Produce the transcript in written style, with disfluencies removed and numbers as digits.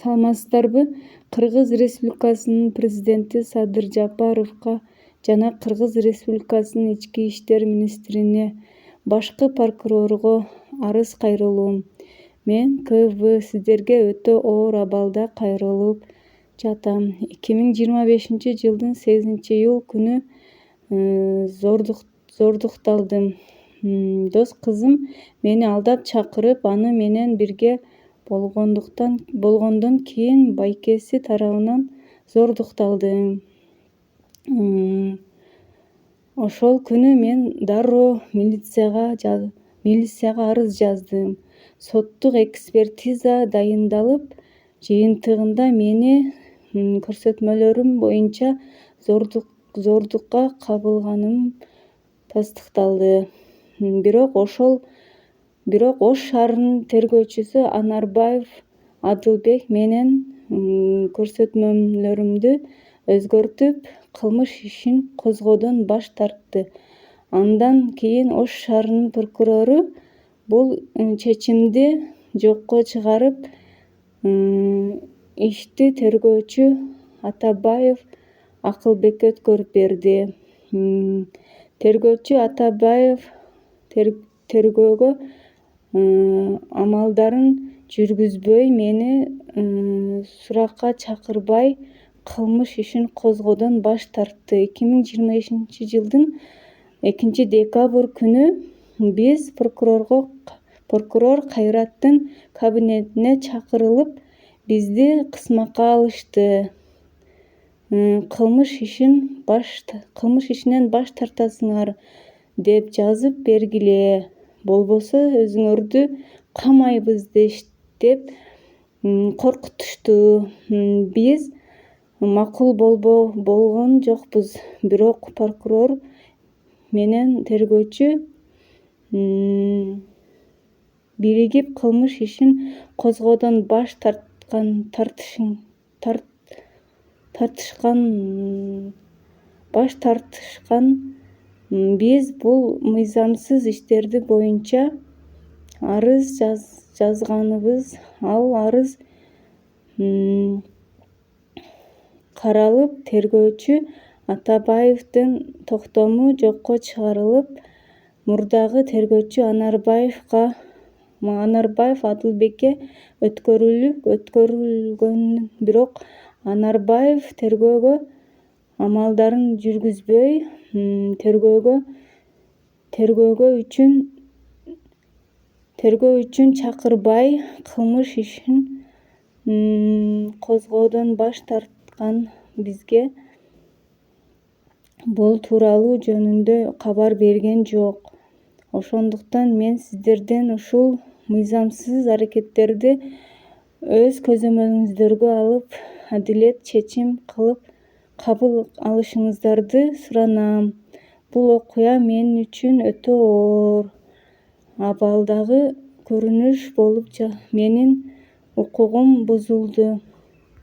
саламатсыздарбы? Кыргыз Республикасынын президенти Садыр Жапаровго жана Кыргыз Республикасынын ички иштер министрине, башкы прокурорго арыз кайрылуум. Мен КВ сиздерге өтө оор абалда кайрылып жатам. 2025-жылдын 8-июл күнү зордукталдым. Дос кызым мени алдап чакырып, аны менен бирге болгондон кийин байкеси тарабынан зордукталдым. Ошол күнү мен дароо милицияга арыз жаздым. Соттук экспертиза дайындалып, жыйынтыгында мени көрсөтмөлөрүм боюнча зордукка кабылганым тастыкталды. Бирок Ош шаарынын тергөөчүсү Анарбаев Адылбек менин көрсөтмөлөрүмдү өзгөртүп, кылмыш ишин козгоодон баш тартты. Андан кийин Ош шаарынын прокурору бул чечимди жокко чыгарып, ишти тергөөчү Атабаев Акылбекке өткөрүп берди. Тергөөчү Атабаев тергөөгө амалдарын жүргүзбөй, мени суракка чакырбай, кылмыш ишин козгоодон баш тартты. 2025-жылдын 2-декабрь күнү биз прокурор Кайраттын кабинетине чакырылып, бизди кысмакка алышты. Кылмыш ишинен баш тартасыңар деп жазып бергиле, болбосо өзүңөрдү камайбыз деп коркутушту. Биз макул болгон жокпуз, бирок прокурор менен тергөөчү биригип кылмыш ишин козгоодон баш тартышкан. Биз бул мыйзамсыз иштерди боюнча арыз жазганбыз. Ал арыз каралып, тергөөчү Атабаевдин токтому жокко чыгарылып, мурдагы тергөөчү Анарбаев Адылбекке өткөрүлгөн, бирок Анарбаев тергөөгө амалдарын жүргүзбөй, тергөө үчүн чакырбай, кылмыш ишин козгоодон баш тарткан. Бизге бул тууралуу жөнүндө кабар берген жок. Ошондуктан мен сиздерден ушул мыйзамсыз аракеттерди өз көзөмөлүңүздөргө алып, адилет чечим кабыл алышыңыздарды суранам. Бул окуя мен үчүн өтө оор абалдагы көрүнүш болуп, менин укугум бузулду.